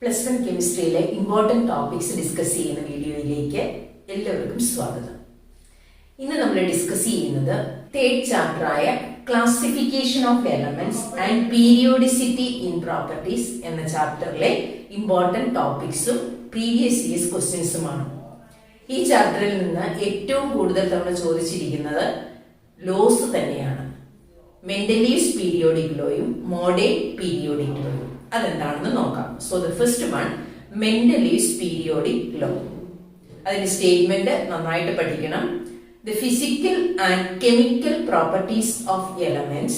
Plus one കെമിസ്ട്രിയിലെ important topics discuss ചെയ്യുന്ന വീഡിയോയിലേക്ക് എല്ലാവർക്കും സ്വാഗതം. ഇന്ന് നമ്മൾ ഡിസ്കസ് ചെയ്യുന്നത് തേർഡ് ചാപ്റ്ററായ classification of elements and periodicity in properties എന്ന ചാപ്റ്ററിലെ ഇമ്പോർട്ടൻറ്റ് ടോപ്പിക്സും പ്രീവിയസ് ഇയേഴ്സ് ക്വസ്റ്റ്യൻസുമാണ്. ഈ ചാപ്റ്ററിൽ നിന്ന് ഏറ്റവും കൂടുതൽ തവണ ചോദിച്ചിരിക്കുന്നത് ലോസ് തന്നെയാണ്. മെൻഡലീവ്സ് പീരിയോഡിക് ലോയും മോഡേൺ പീരിയോഡിക് ലോയും. അതെന്താണെന്ന് നോക്കാം. So the first one, Mendeleev's periodic law. അതിന്റെ സ്റ്റേറ്റ്മെന്റ് നന്നായിട്ട് പഠിക്കണം. The physical and chemical properties of elements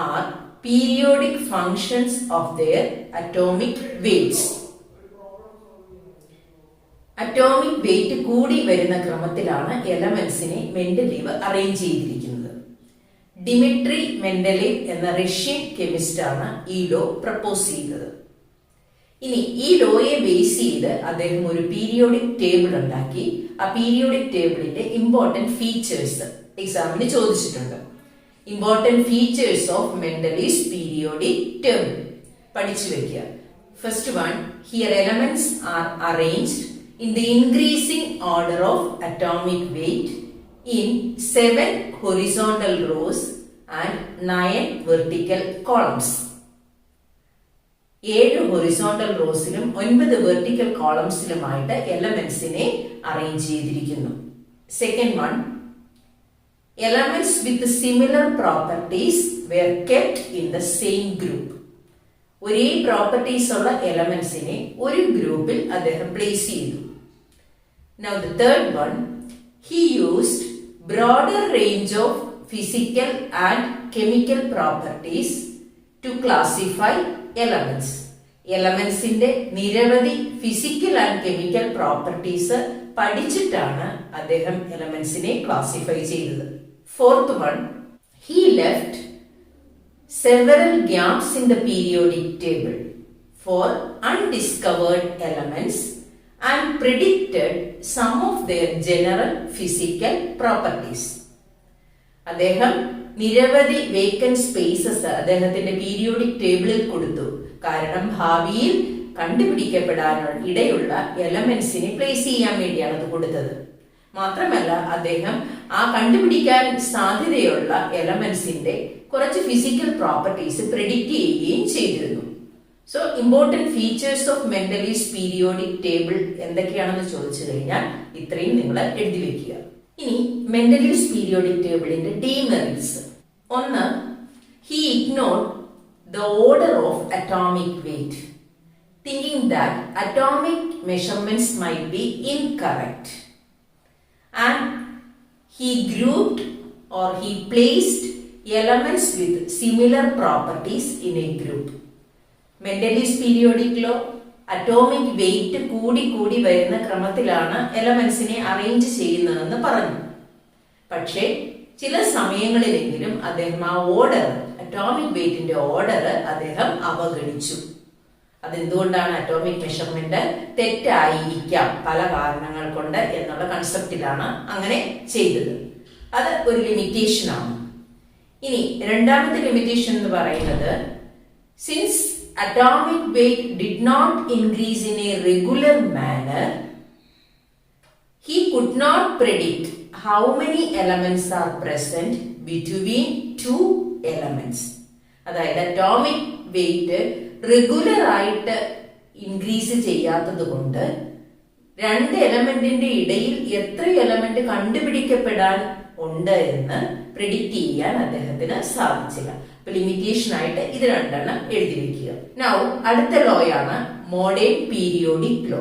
are periodic functions of their atomic weights. Atomic weight കൂടി വരുന്ന ക്രമത്തിലാണ് എലമെന്റ്സിനെ മെൻഡലീവ് അറേഞ്ച് ചെയ്തിരിക്കുന്നത്. ഡിമിട്രി മെൻഡലീവ് എന്ന റഷ്യൻ കെമിസ്റ്റ് ആണ് ഈ ലോ പ്രപ്പോസ് ചെയ്തത്. ഇനി ഈ ലോയെ ബേസ് ചെയ്ത് അദ്ദേഹം ഒരു പീരിയോഡിക് ടേബിൾ ഉണ്ടാക്കി. ആ പീരിയോഡിക് ടേബിളിന്റെ ഇമ്പോർട്ടന്റ് ഫീച്ചേഴ്സ് എക്സാമിന് ചോദിച്ചിട്ടുണ്ട്. Important features of Mendeleev's periodic table പഠിച്ചു വെക്കുക. First one, here elements are arranged in the increasing order of atomic weight in 7 horizontal rows and 9 vertical columns. 7 horizontal റോസിലും 9 vertical കോളംസിലുമായിട്ട് എലമെന്റ്സിനെ അറേഞ്ച് ചെയ്തിരിക്കുന്നു. Second one, elements with similar properties were kept in the same group. ഒരേ properties ഉള്ള എലമെന്റ്സിനെ ഒരു ഗ്രൂപ്പിൽ അദ്ദേഹം പ്ലേസ് ചെയ്തു. Now the third one, he used broader range of physical and chemical properties to classify elements. എലമെന്റ്സിന്റെ നിരവധി physical and chemical properties പഠിച്ചിട്ടാണ് അദ്ദേഹം എലമെന്റ്സിനെ classify ചെയ്തത്. Fourth one, he left several gaps in the periodic table for undiscovered elements and predicted some of their general physical properties. അദ്ദേഹം നിരവധി vacant spaces അദ്ദേഹത്തിന്റെ periodic ടേബിളിൽ കൊടുത്തു. കാരണം ഭാവിയിൽ കണ്ടുപിടിക്കപ്പെടാൻ ഇടയുള്ള എലമെന്റ്സിനെ പ്ലേസ് ചെയ്യാൻ വേണ്ടിയാണ് അത് കൊടുത്തത്. മാത്രമല്ല അദ്ദേഹം ആ കണ്ടുപിടിക്കാൻ സാധ്യതയുള്ള എലമെന്റ്സിന്റെ കുറച്ച് ഫിസിക്കൽ പ്രോപ്പർട്ടീസ് പ്രെഡിക്റ്റ് ചെയ്യുകയും ചെയ്തിരുന്നു. So important features of Mendeleev's periodic table എന്തൊക്കെയാണെന്ന് ചോദിച്ചു കഴിഞ്ഞാൽ ഇത്രയും നിങ്ങൾ എഴുതി വെക്കുക. ഇനി മെൻഡലീവ്സ് പീരിയോഡിക് ടേബിളിന്റെ ഡീമെറിറ്റ്സ്. ഒന്ന്, he ignored the order of atomic weight, thinking that atomic measurements might be incorrect, and he grouped or he placed elements with similar properties in a group. Mendeleev's periodic law atomic weight കൂടി കൂടി വരുന്ന ക്രമത്തിലാണ് എലമെന്റ്സിനെ arrange ചെയ്യുന്നതെന്ന് പറഞ്ഞു. പക്ഷേ ചില സമയങ്ങളിലെങ്കിലും അദ്ദേഹം ആ ഓർഡർ, അറ്റോമിക് വെയിറ്റിന്റെ ഓർഡർ അദ്ദേഹം അവഗണിച്ചു. അതെന്തുകൊണ്ടാണ്? അറ്റോമിക് മെഷർമെന്റ് തെറ്റായിരിക്കാം പല കാരണങ്ങൾ കൊണ്ട് എന്നുള്ള കൺസെപ്റ്റിലാണ് അങ്ങനെ ചെയ്തത്. അത് ഒരു ലിമിറ്റേഷൻ ആണ്. ഇനി രണ്ടാമത്തെ ലിമിറ്റേഷൻ എന്ന് പറയുന്നത്, since atomic weight did not increase in a regular manner, he could not predict how many elements are present between two elements. അതായത് അറ്റോമിക് വെയിറ്റ് റെഗുലർ ആയിട്ട് ഇൻക്രീസ് ചെയ്യാത്തത് കൊണ്ട് രണ്ട് എലമെന്റിന്റെ ഇടയിൽ എത്ര എലമെന്റ് കണ്ടുപിടിക്കപ്പെടാൻ ഉണ്ട് എന്ന് പ്രെഡിക്റ്റ് ചെയ്യാൻ അദ്ദേഹത്തിന് സാധിച്ചില്ല. ലിമിറ്റേഷൻ ആയിട്ട് ഇത് രണ്ടെണ്ണം എഴുതി വെക്കുക. നൗ അടുത്ത ലോയാണ് മോഡേൺ പീരിയോഡിക് ലോ.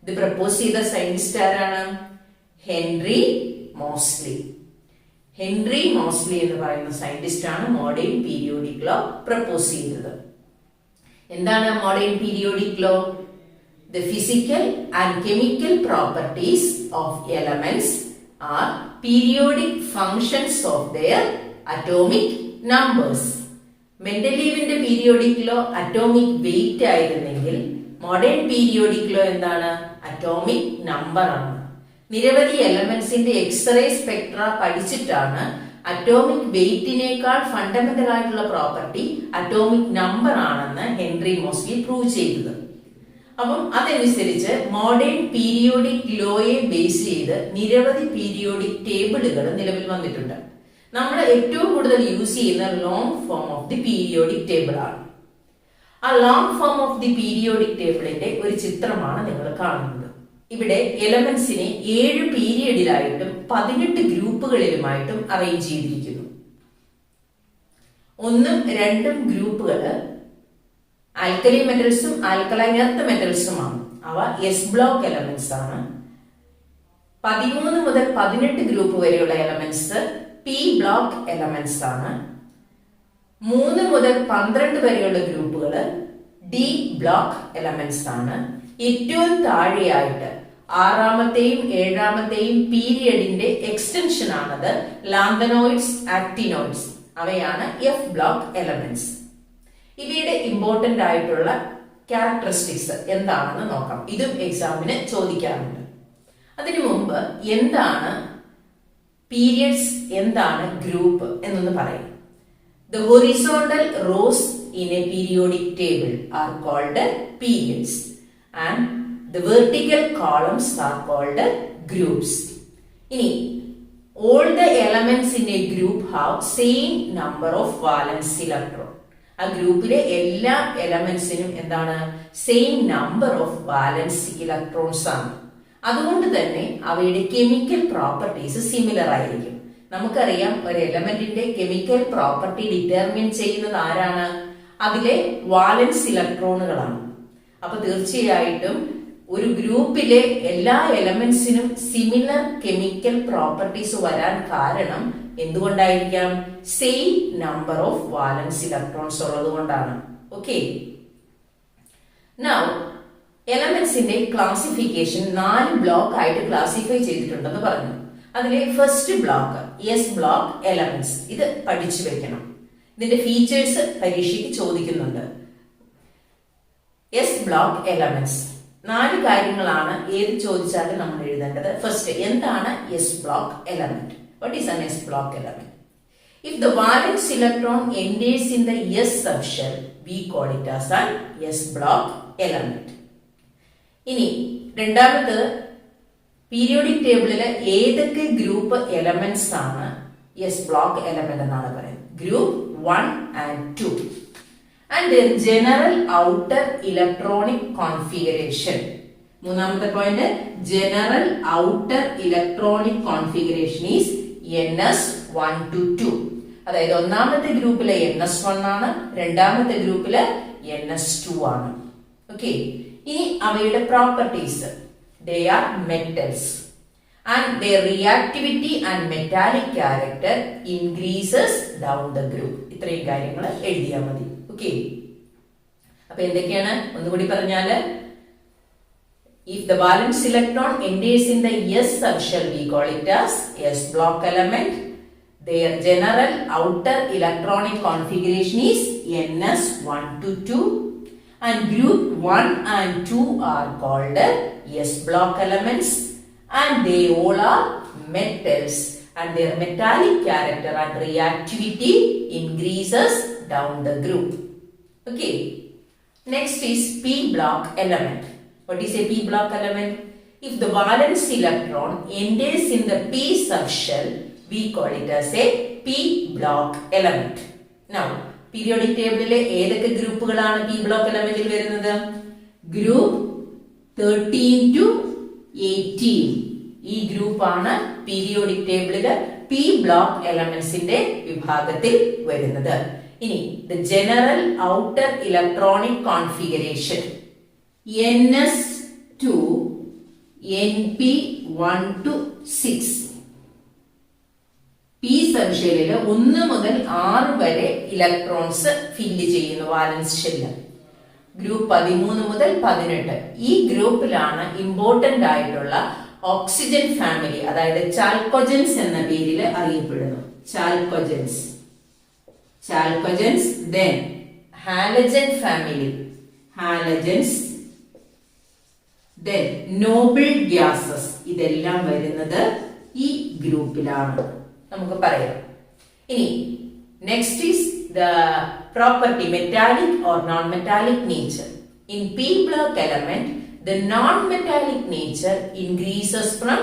ഇത് പ്രപ്പോസ് ചെയ്ത സയന്റിസ്റ്റ് ആരാണ്? Henry Moseley. ഹെൻറി മോസ്ലി എന്ന് പറയുന്ന സയന്റിസ്റ്റ് ആണ് മോഡേൺ പീരിയോഡിക് ലോ പ്രപ്പോസ് ചെയ്തത്. എന്താണ് modern periodic law? The physical and chemical properties of elements are periodic functions of their atomic numbers. മെൻഡലീവിന്റെ periodic law atomic weight ആയിരുന്നെങ്കിൽ modern periodic law എന്താണ്? Atomic number ആണ്. നിരവധി എലമെന്റ്സിന്റെ x-ray spectra പഠിച്ചിട്ടാണ് atomic വെയിറ്റിനേക്കാൾ ഫണ്ടമെന്റൽ ആയിട്ടുള്ള പ്രോപ്പർട്ടി അറ്റോമിക് നമ്പർ ആണെന്ന് ഹെൻറി മോസ്ലി പ്രൂവ് ചെയ്തത്. അപ്പം അതനുസരിച്ച് മോഡേൺ പീരിയോഡിക് ലോയെ ബേസ് ചെയ്ത് നിരവധി പീരിയോഡിക് ടേബിളുകൾ നിലവിൽ വന്നിട്ടുണ്ട്. നമ്മൾ ഏറ്റവും കൂടുതൽ യൂസ് ചെയ്യുന്ന long form of the periodic table ആണ്. ആ long form of the periodic ടേബിളിന്റെ ഒരു ചിത്രമാണ് നിങ്ങൾ കാണുന്നത്. ഇവിടെ എലമെന്റ്സിനെ 7 പീരിയഡിലായിട്ടും 18 ഗ്രൂപ്പുകളിലുമായിട്ടും അറേഞ്ച് ചെയ്തിരിക്കുന്നു. 1ഉം 2ഉം ഗ്രൂപ്പുകള് ആൽക്കലി മെറ്റൽസും ആൽക്കലൈൻ എർത്ത് മെറ്റൽസുമാണ്. അവ എസ് ബ്ലോക്ക് എലമെന്റ്സ് ആണ്. 13 മുതൽ 18 ഗ്രൂപ്പ് വരെയുള്ള എലമെന്റ്സ് പി ബ്ലോക്ക് എലമെന്റ്സ് ആണ്. 3 മുതൽ 12 വരെയുള്ള ഗ്രൂപ്പുകൾ ഡി ബ്ലോക്ക് എലമെന്റ്സ് ആണ്. ഏറ്റവും താഴെയായിട്ട് 6ാമത്തെയും 7ാമത്തെയും പീരിയഡിന്റെ എക്സ്റ്റൻഷൻ ആണത് ലാന്തനോയിഡ്സ്, ആക്ടിനോയിഡ്സ്. അവയാണ് എഫ് ബ്ലോക്ക് എലമെന്റ്സ്. ഇവയുടെ ഇമ്പോർട്ടന്റ് ആയിട്ടുള്ള ക്യാരക്ടറിസ്റ്റിക്സ് എന്താണെന്ന് നോക്കാം. ഇതും എക്സാമിന് ചോദിക്കാറുണ്ട്. അതിനു മുമ്പ് എന്താണ് പീരിയഡ്സ്, എന്താണ് ഗ്രൂപ്പ് എന്നൊന്ന് പറയും. The horizontal rows in a periodic table are called periods and the vertical columns are called groups. ഇനി all the elements in a group have same number of valence electron. ആ ഗ്രൂപ്പിലെ എല്ലാ എലമെന്റ്സിനും എന്താണ് same number of valence electrons ആണ്. അതുകൊണ്ട് തന്നെ അവയുടെ chemical properties similar ആയിരിക്കും. നമുക്കറിയാം ഒരു എലമെന്റിന്റെ കെമിക്കൽ പ്രോപ്പർട്ടി ഡിറ്റർമിൻ ചെയ്യുന്നത് ആരാണ്? അതിലെ വാലൻസ് ഇലക്ട്രോണുകളാണ്. അപ്പൊ തീർച്ചയായിട്ടും ഒരു ഗ്രൂപ്പിലെ എല്ലാ എലമെന്റ്സിനും സിമിലർ കെമിക്കൽ പ്രോപ്പർട്ടീസ് വരാൻ കാരണം എന്തുകൊണ്ടായിരിക്കാം? Same number of valence electrons ഉള്ളത് കൊണ്ടാണ്. ഓക്കെ, നൗ എലമെന്റ്സിന്റെ ക്ലാസിഫിക്കേഷൻ 4 ബ്ലോക്ക് ആയിട്ട് ക്ലാസിഫൈ ചെയ്തിട്ടുണ്ടെന്ന് പറഞ്ഞു. അതിലെ first block S block elements. ഇത് പഠിച്ചു വെക്കണം. ഇതിന്റെ ഫീച്ചേഴ്സ് പരീക്ഷയ്ക്ക് ചോദിക്കുന്നുണ്ട്. എസ് ബ്ലോക്ക് എലമെന്റ്സ് 4 കാര്യങ്ങളാണ് ഏത് ചോദിച്ചാലും നമ്മൾ എഴുതേണ്ടത്. ഫസ്റ്റ്, എന്താണ് S block element? What is an S block element? If the valence electron enters in the S subshell, we call it as an S block element. ഇനി രണ്ടാമത്തത്, പീരിയോഡിക് ടേബിളിലെ ഏതൊക്കെ group elements ആണ് എസ് ബ്ലോക്ക് എലമെന്റ് എന്നാണ് പറയുന്നത്? Group 1 and 2 and their general outer electronic configuration. മൂന്നാമത്തെ point, general outer electronic configuration is NS1 to 2. അതായത് ഒന്നാമത്തെ ഗ്രൂപ്പിലെ NS1 ആണ്, രണ്ടാമത്തെ ഗ്രൂപ്പില് NS2 ആണ്. ഓക്കെ, ഇനി അവയുടെ properties. They are metals and their reactivity and metallic character increases down the group. ഇത്രയും കാര്യങ്ങൾ എഴുതിയാൽ മതി. ഓക്കെ, അപ്പൊ എന്തൊക്കെയാണ് ഒന്നുകൂടി പറഞ്ഞാല്, if the valence electron enters in the S subshell, we call it as S block element. Their general outer electronic configuration is NS1 to 2 and group 1 and 2 are called S block elements and they all are metals and their metallic character and reactivity increases down the group. Okay, next is P block element. What is a P block element? If the valence electron enters in the P subshell, we call it as a P block element. Now, periodic table ഏതൊക്കെ ഗ്രൂപ്പുകളാണ് P block elementൽ വരുന്നത്? Group 13 to 18. ഈ ഗ്രൂപ്പാണ് periodic ടേബിളില് P block elementsന്റെ വിഭാഗത്തിൽ വരുന്നത്. ഇനി the general outer electronic configuration NS2 NP1 to 6. P സബ്ഷെല്ലിൽ 1 മുതൽ 6 വരെ electrons fill ചെയ്യുന്നു വാലൻസ് ഷെല്ല്. ഗ്രൂപ്പ് 13 മുതൽ 18. ഈ ഗ്രൂപ്പിലാണ് ഇമ്പോർട്ടന്റ് ആയിട്ടുള്ള ഓക്സിജൻ ഫാമിലി, അതായത് ചാൽക്കോജൻസ് എന്ന പേരിൽ അറിയപ്പെടുന്നു. ചാൽക്കോജൻസ്, then halogen family, halogens, then Noble gases. ഇതെല്ലാം വരുന്നത് ഈ ഗ്രൂപ്പിലാണ് നമുക്ക് പറയാം. ഇനി next is the property metallic or non metallic nature. In p block element, the non-metallic nature increases from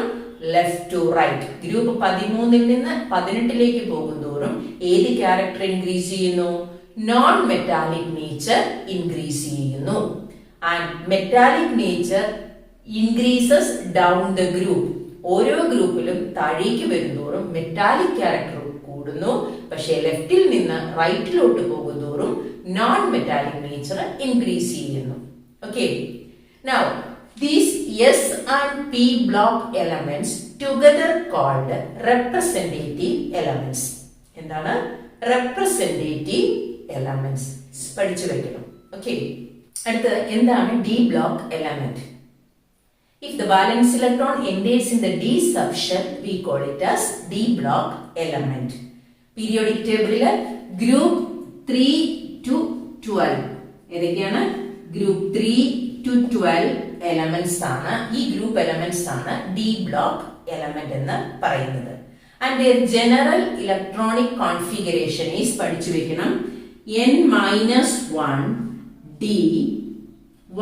left to right. Group 13 നിന്ന് 18 പോകുന്തോറും ഏത് ക്യാരക്ടർ ഇൻക്രീസ് ചെയ്യുന്നു? നോൺ മെറ്റാലിക് നേച്ചർ ഇൻക്രീസ് ചെയ്യുന്നു. And metallic nature increases down the group. ഓരോ ഗ്രൂപ്പിലും താഴേക്ക് വരുന്തോറും metallic character കൂടുന്നു. പക്ഷേ ലെഫ്റ്റിൽ നിന്ന് റൈറ്റിലോട്ട് പോകുന്തോറും നോൺ മെറ്റാലിക് നേച്ചർ ഇൻക്രീസ് ചെയ്യുന്നു. Okay, now these S and P block elements together called representative elements. എന്താണ്? representative elements പഠിച്ചു വെക്കണം. ഓക്കെ, അടുത്ത എന്താണ് D block element? If the valence electron enters in the D subshell, we call it as D block element. Periodic table group 3 to 12 ഏതൊക്കെയാണ്? Group 3 to 12 elements ആണ്. ഈ group elements ആണ് d block element എന്ന് പറയുന്നത്. And their general electronic configuration is പഠിച്ചു വെക്കണം. n-1 d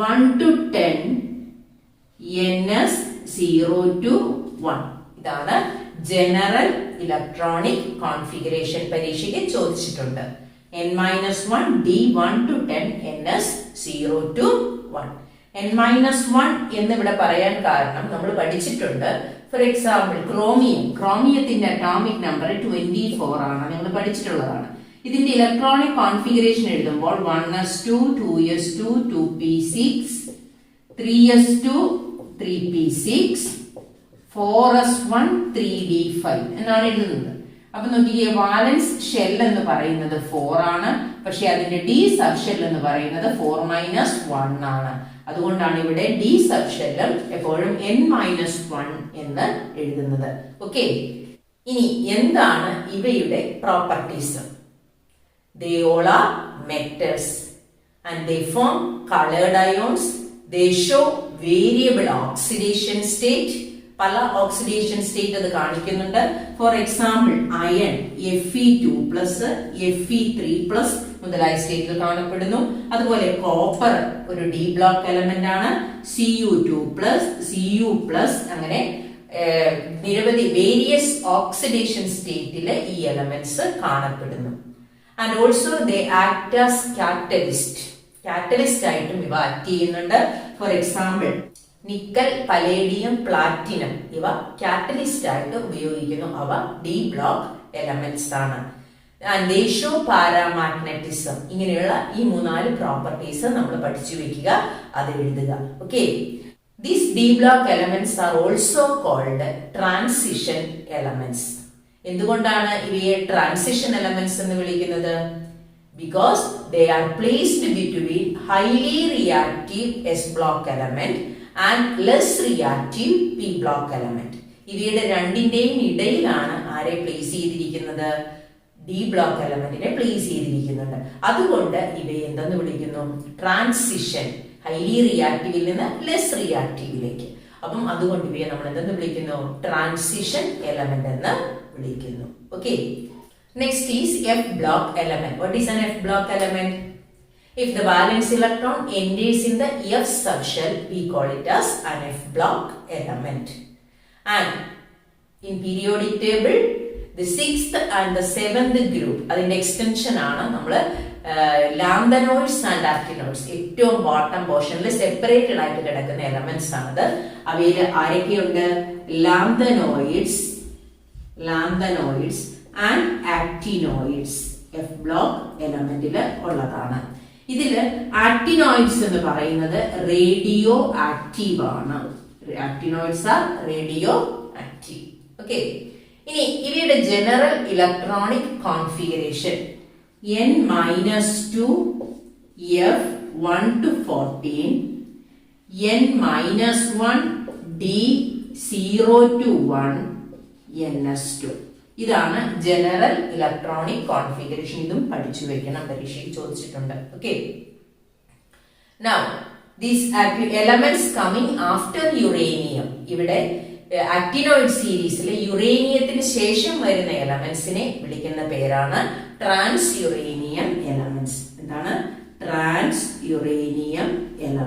1 to 10 ns 0 to 1. ഇതാണ് general electronic configuration. പരീക്ഷയ്ക്ക് ചോദിച്ചിട്ടുണ്ട്. n-1 d 1 to 10 ns 0 to 1. n-1 എന്ന് ഇവിടെ പറയാൻ കാരണം നമ്മൾ പഠിച്ചിട്ടുണ്ട്. ഫോർ എക്സാമ്പിൾ ക്രോമിയത്തിന്റെ അറ്റോമിക് നമ്പർ 24 ആണ്, നിങ്ങൾ പഠിച്ചിട്ടുള്ളതാണ്. ഇതിന്റെ ഇലക്ട്രോണിക് കോൺഫിഗറേഷൻ എഴുതുമ്പോൾ 1s2 2s2 2p6 3s2 3p6 4s1 3d5 എന്നാണ് എഴുതുന്നത്. അപ്പൊ നോക്കിയേ, വാലൻസ് ഷെൽ എന്ന് പറയുന്നത് 4 ആണ്, പക്ഷെ അതിന്റെ ഡി സബ് ഷെൽ എന്ന് പറയുന്നത് 4-1 ആണ്. അതുകൊണ്ടാണ് ഇവിടെ ഡി സബ് ഷെല്ലും എപ്പോഴും n-1 എന്ന് എഴുതുന്നത്. ഓക്കെ, ഇനി എന്താണ് ഇവയുടെ properties? They all are metals and they form colored ions. They show variable oxidation state. പല ഓക്സിഡേഷൻ സ്റ്റേറ്റ് അത് കാണിക്കുന്നുണ്ട്. For example iron Fe2+, Fe3+ മുതലായ സ്റ്റേറ്റിൽ കാണപ്പെടുന്നു. അതുപോലെ കോപ്പർ ഒരു ഡി ബ്ലോക്ക് എലമെന്റ് ആണ്. Cu2+, Cu+, അങ്ങനെ നിരവധി വേരിയസ് ഓക്സിഡേഷൻ സ്റ്റേറ്റിൽ ഈ എലമെന്റ്സ് കാണപ്പെടുന്നു. And also they act as catalyst ആയിട്ടും ഇവ ആക്ട് ചെയ്യുന്നുണ്ട്. For example nickel, palladium, platinum ഇവ കാറ്റലിസ്റ്റ് ആയിട്ട് ഉപയോഗിക്കുന്നു. അവ ഡി ബ്ലോക്ക് എലമെന്റ്സ് ആണ്. And they show paramagnetism. ഇങ്ങനെയുള്ള ഈ 3-4 പ്രോപ്പർട്ടീസ് നമ്മൾ പഠിച്ചു വെക്കുക, അത് എഴുതുക. Okay, these d block elements are also called transition elements. എന്തുകൊണ്ടാണ് ഇവയെ ട്രാൻസിഷൻ എലമെന്റ്സ് എന്ന് വിളിക്കുന്നത്? Because they are placed between highly reactive s block element and less reactive P block element. ഇവയുടെ രണ്ടിന്റെയും ഇടയിലാണ് ആരെ പ്ലേസ് ചെയ്തിരിക്കുന്നത്? ഡി ബ്ലോക്ക് എലമെന്റിനെ പ്ലേസ് ചെയ്തിരിക്കുന്നുണ്ട്. അതുകൊണ്ട് ഇവയെ എന്തെന്ന് വിളിക്കുന്നു? ട്രാൻസിഷൻ. ഹൈലി റിയാക്റ്റീവിൽ നിന്ന് ലെസ് റിയാക്റ്റീവിലേക്ക്. അപ്പം അതുകൊണ്ട് ഇവയെ നമ്മൾ എന്തെന്ന് വിളിക്കുന്നു? ട്രാൻസിഷൻ എലമെന്റ് എന്ന് വിളിക്കുന്നു. Okay, next is F block element. What is an F block element? If the valence electron enters in the F subshell, we call it as an F block element. And in periodic table, the 6th and the 7th group, അതിന്റെ extension ആണ് നമ്മൾ lanthanoids and actinoids. ഏറ്റവും bottom പോർഷനിൽ separated ആയിട്ട് കിടക്കുന്ന elements ആണത്. അവയിൽ ആരൊക്കെയുണ്ട്? Lanthanoids and actinoids F block എലമെന്റിൽ ഉള്ളതാണ്. ഇതില് ആക്ടിനോയിഡ്സ് എന്ന് പറയുന്നത് റേഡിയോ ആക്റ്റീവ് ആണ്. Actinoids are radioactive. Okay, ഇനി ഇവയുടെ general electronic configuration n-2 F 1 to 14, n-1 D 0 to 1, ns2. ഇതാണ് ജനറൽ ഇലക്ട്രോണിക് കോൺഫിഗറേഷൻ. ഇതും പഠിച്ചു വെക്കണം, പരീക്ഷയിൽ ചോദിച്ചിട്ടുണ്ട്. Okay, now these elements coming after uranium. ഇവിടെ ആക്ടിനോയിഡ് സീരീസിലെ യുറേനിയത്തിന് ശേഷം വരുന്ന എലമെന്റ്സിനെ വിളിക്കുന്ന പേരാണ് ട്രാൻസ് യുറേനിയം എലമെന്റ്സ്. എന്താണ് transuranium element?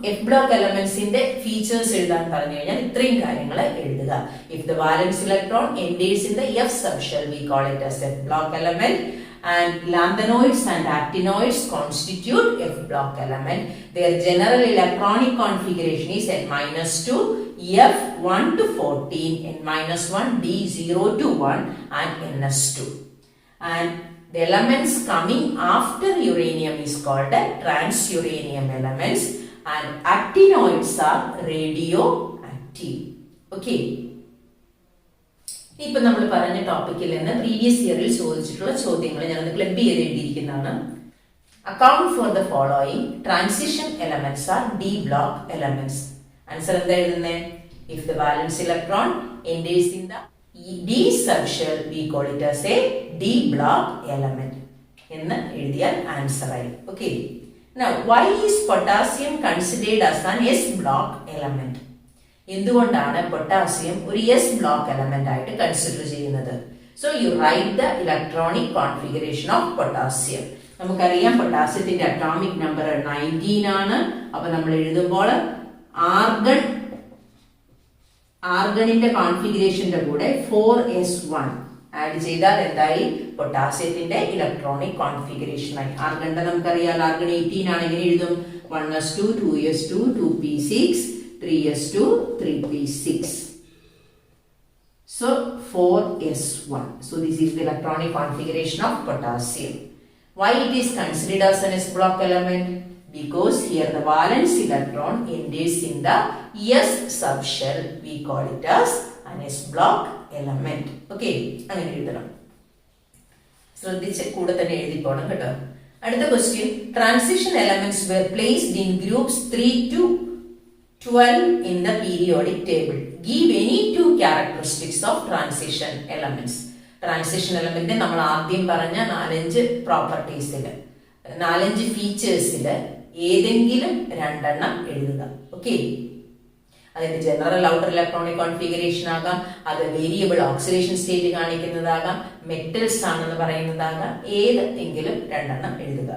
F block എലമെന്റ്സിന്റെ ഫീച്ചേഴ്സ് എഴുതാൻ പറഞ്ഞു കഴിഞ്ഞാൽ ഇത്രയും കാര്യങ്ങൾ എഴുതുക. If the valence electron enters in the F subshell, we call it as F block element, and lanthanoids and actinoids constitute F block element. Their general electronic configuration is N-2, F1 to 14, N-1, D0 to 1, and Ns2. And the elements coming after uranium is called transuranium elements, and actinoids are radioactive. Okay. ഇപ്പൊ നമ്മൾ പറഞ്ഞ ടോപ്പിക്കിൽ നിന്ന് previous ഇയറിൽ ചോദിച്ചിട്ടുള്ള ചോദ്യങ്ങൾ ഞാൻ club ചെയ്ത് എഴുതിയിരിക്കുന്നതാണ്. Account for the following transition elements are D block elements. Answer എന്താ എഴുതുന്നേ? If the valence electron enters in the D subshell, we call it as a D block element എന്ന് എഴുതിയാൽ ആൻസർ ആയി. Okay. Now, why is potassium considered as an S block element? എന്തുകൊണ്ടാണ് potassium ഒരു S block element ആയിട്ട് consider ചെയ്യുന്നത്? So you write the electronic configuration of potassium. നമുക്കറിയാം പൊട്ടാസ്യത്തിന്റെ atomic number 19 ആണ്. അപ്പൊ നമ്മൾ എഴുതുമ്പോൾ ആർഗണിന്റെ കോൺഫിഗറേഷന്റെ കൂടെ 4s1 ആഡ് ചെയ്താൽ എന്തായി? പൊട്ടാസ്യത്തിന്റെ ഇലക്ട്രോണിക് കോൺഫിഗറേഷൻ ആയി. ആർഗണിന്റെ നമുക്കറിയാം ആർഗൺ 18 ആണ്. എങ്ങനെ എഴുതും? 1s2, 2s2, 2p6, 3s2, 3p6. So 4s1. So this is the electronic configuration of potassium. Why it is considered as an S block element? Because here the valence electron enters in the S subshell. We call it as an S block element. Okay, അങ്ങനെ എഴുതണം. ശ്രദ്ധിച്ച് കൂടെ തന്നെ എഴുതി പോകണം കേട്ടോ. അടുത്ത question, transition elements were placed in groups 3 to 12 in the periodic table. Give any two characteristics of transition elements. Transition element നമ്മൾ ആദ്യം പറഞ്ഞ 4-5 പ്രോപ്പർട്ടീസിൽ 4-5 ഫീച്ചേഴ്സിൽ ഏതെങ്കിലും 2 എഴുതുക. ഓക്കെ. അതിന്റെ ജനറൽ ഔട്ടർ ഇലക്ട്രോണിക് കോൺഫിഗറേഷൻ ആകാം, അത് വേരിയബിൾ ഓക്സിഡേഷൻ സ്റ്റേറ്റ് കാണിക്കുന്നതാകാം, മെറ്റൽസ് ആണെന്ന് പറയുന്നതാകാം, ഏതെങ്കിലും 2 എഴുതുക.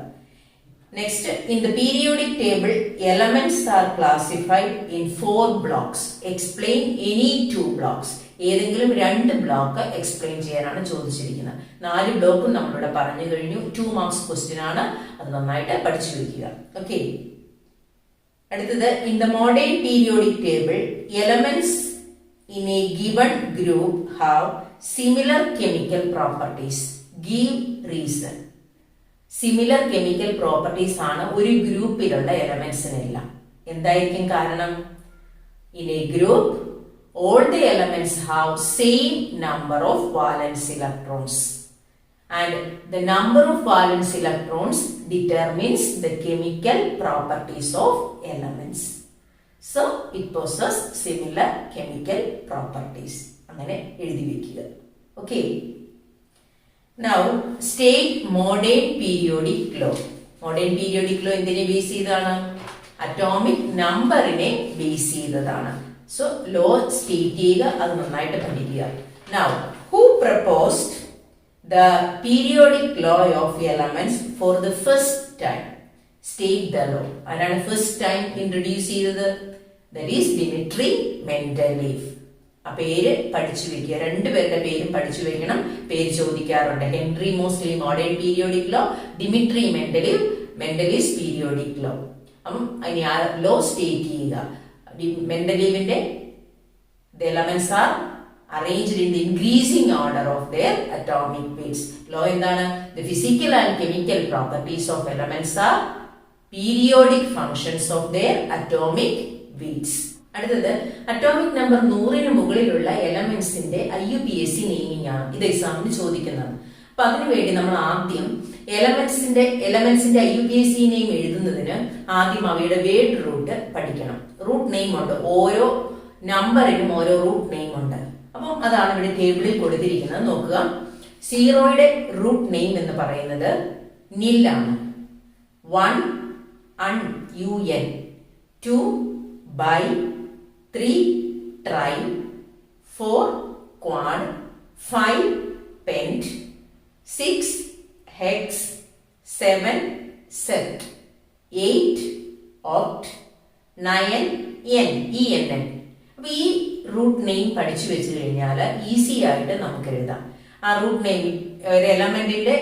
Next, in the periodic table, elements are classified in 4 blocks. Explain any 2 blocks. ഏതെങ്കിലും 2 ബ്ലോക്ക് എക്സ്പ്ലെയിൻ ചെയ്യാനാണ് ചോദിച്ചിരിക്കുന്നത്. 4 ബ്ലോക്കും നമ്മളിവിടെ പറഞ്ഞു കഴിഞ്ഞു. 2 മാർക്സ് ക്വസ്റ്റ്യൻ ആണ്. അത് നന്നായിട്ട് പഠിച്ചു വയ്ക്കുക. ഓക്കെ. അടുത്തത്, in the modern periodic table, elements in a given group have similar chemical properties. Give reason. Similar chemical properties ആണ് ഒരു ഗ്രൂപ്പിലുള്ള എലമെന്റ്സിനെല്ലാം. എന്തായിരിക്കും കാരണം? In a group all the elements have same number of valence electrons, and the number of valence electrons determines the chemical properties of elements. So it possesses similar chemical properties. അങ്ങനെ എഴുതി വെക്കുക. Okay. Now, state modern periodic law. Modern periodic law എന്തിനെ base ചെയ്തതാണ്? Atomic നമ്പറിനെ base ചെയ്തതാണ്. So low state ചെയ്യുക, അത് നന്നായിട്ട് പഠിക്കുക. Now, who proposed the periodic law of elements for the first time? State the law. ആരാണ് ഫസ്റ്റ് ടൈം ഇൻട്രൊഡ്യൂസ് ചെയ്തത്? That is Dmitri Mendeleev. ആ പേര് പഠിച്ചു വെക്കുക. 2 പേരുടെ പേരും പഠിച്ചു വെക്കണം. പേര് ചോദിക്കാറുണ്ട്. Henry Moseley modern periodic law, Dmitri Mendeleev Mendeleev's periodic law. അപ്പം ഇനി ആ ലോ സ്റ്റേറ്റ് ചെയ്യുക. മെൻഡലീവിന്റെ the elements are arranged in the increasing order of their atomic weights. Law എന്താണ്? The physical and chemical properties of elements are periodic functions of their atomic weights. അടുത്തത്, atomic number 100 മുകളിലുള്ള എലമെന്റ്സിന്റെ IUPAC naming ആണ്. ഇത് എക്സാമിന് ചോദിക്കുന്നതാണ്. അപ്പൊ അതിനുവേണ്ടി നമ്മൾ ആദ്യം എലമെന്റ്സിന്റെ IUPAC നെയിം എഴുതുന്നതിന് ആദ്യം അവയുടെ വേർഡ് റൂട്ട് പഠിക്കണം. റൂട്ട് നെയിം ഉണ്ട്. ഓരോ നമ്പറിനും ഓരോ റൂട്ട് നെയിം ഉണ്ട്. അപ്പം അതാണ് ഇവിടെ ടേബിളിൽ കൊടുത്തിരിക്കുന്നത്. നോക്കുക. 0യുടെ റൂട്ട് നെയിം എന്ന് പറയുന്നത് നിൽ ആണ്. 1 UN, 2 bi, 3 tri, 4 quad, 5 pent, 6 hex, 7 sept, 8 oct, 9n ENN. അപ്പൊ ഈ റൂട്ട് നെയിം പഠിച്ചു വെച്ച് കഴിഞ്ഞാൽ ഈസി ആയിട്ട് നമുക്ക് എഴുതാം. ആ റൂട്ട് നെയിം ഒരു എലമെന്റിന്റെ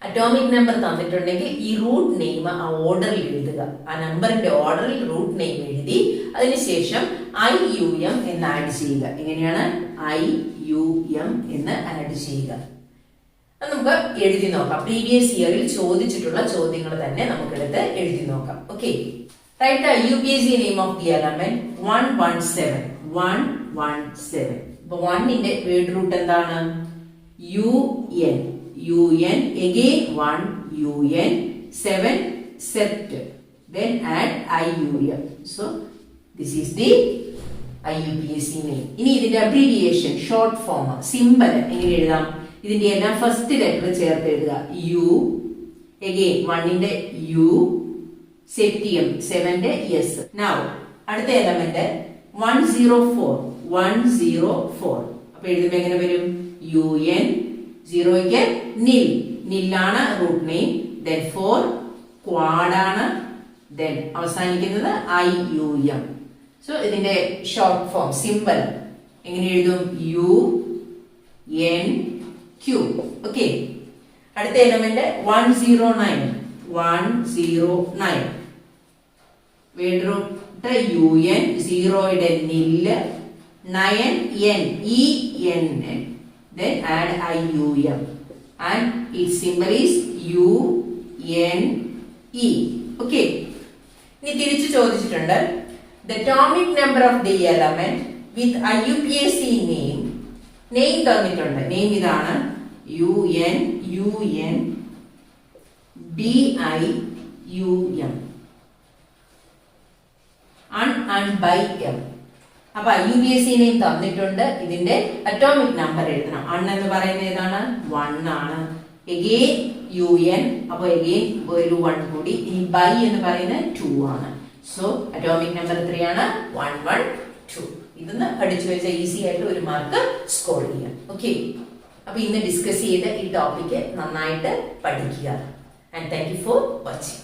അറ്റോമിക് നമ്പർ തന്നിട്ടുണ്ടെങ്കിൽ ഈ റൂട്ട് നെയിം ആ ഓർഡറിൽ എഴുതുക. ആ നമ്പറിന്റെ ഓർഡറിൽ റൂട്ട് നെയിം എഴുതി അതിനുശേഷം IUM എന്ന് ആഡ് ചെയ്യുക. എങ്ങനെയാണ്? IUM എന്ന് ആഡ് ചെയ്യുക. അത് നമുക്ക് എഴുതി നോക്കാം. പ്രീവിയസ് ഇയറിൽ ചോദിച്ചിട്ടുള്ള ചോദ്യങ്ങൾ തന്നെ നമുക്കെടുത്ത് എഴുതി നോക്കാം. Okay, write the UPSC name of the element 117. 117. അപ്പൊ 1ന്റെ വേർഡ് റൂട്ട് എന്താണ്? UN. UN again 1 UN 7 sept, then add IUM. So this is the IUPSC name. ഇനി ഇതിന്റെ അബ്രീവിയേഷൻ ഷോർട്ട് ഫോം സിമ്പൽ എങ്ങനെ എഴുതാം? ഇതിന്റെ എല്ലാം ഫസ്റ്റ് ലെറ്റർ ചേർത്ത് എഴുതുക. U again 1ന്റെ U, സെപ്റ്റിയം 7ന്റെ S. Now അടുത്ത എലമെന്റ് 104. 104. അപ്പൊ എഴുതുമ്പോ എങ്ങനെ വരും? UN 0ക്ക് നിൽ, നില്ലാണ് റൂട്ട് നെയിം. ദെൻ 4 ക്വാഡ് ആണ്. ദെൻ അവസാനിക്കുന്നത് IUM. സോ ഇതിന്റെ ഷോർട്ട് ഫോം സിമ്പൽ എങ്ങനെ എഴുതും? UNQ. ഓക്കെ, അടുത്ത എലമെന്റ് 109. 109 വേർഡ് റൂട്ട് UN, 0യുടെ നില്ല്, 9n ENN. Then add IUM and its symbol is UNE. Okay. ഇനി തിരിച്ചു ചോദിച്ചിട്ടുണ്ട് the atomic number of the element with IUPAC name. Name തന്നിട്ടുണ്ട്. Name ഇതാണ് UN BIUM and by M. അപ്പൊ IUPAC name തന്നിട്ടുണ്ട്. ഇതിന്റെ atomic number എഴുതണം. എന്ന് പറയുന്നത് ഏതാണ്? 1 ആണ്. എഗെയിൻ UN, അപ്പൊ എഗെയിൻ ഒരു 1 കൂടി. ഇനി ബൈ എന്ന് പറയുന്നത് 2 ആണ്. സോ അറ്റോമിക് നമ്പർ എത്രയാണ്? 112. ഇതൊന്ന് പഠിച്ചു വെച്ചാൽ ഈസി ആയിട്ട് ഒരു മാർക്ക് സ്കോർ ചെയ്യാം. ഓക്കെ, അപ്പൊ ഇന്ന് ഡിസ്കസ് ചെയ്ത ഈ ടോപ്പിക്ക് നന്നായിട്ട് പഠിക്കുക. And thank you for watching.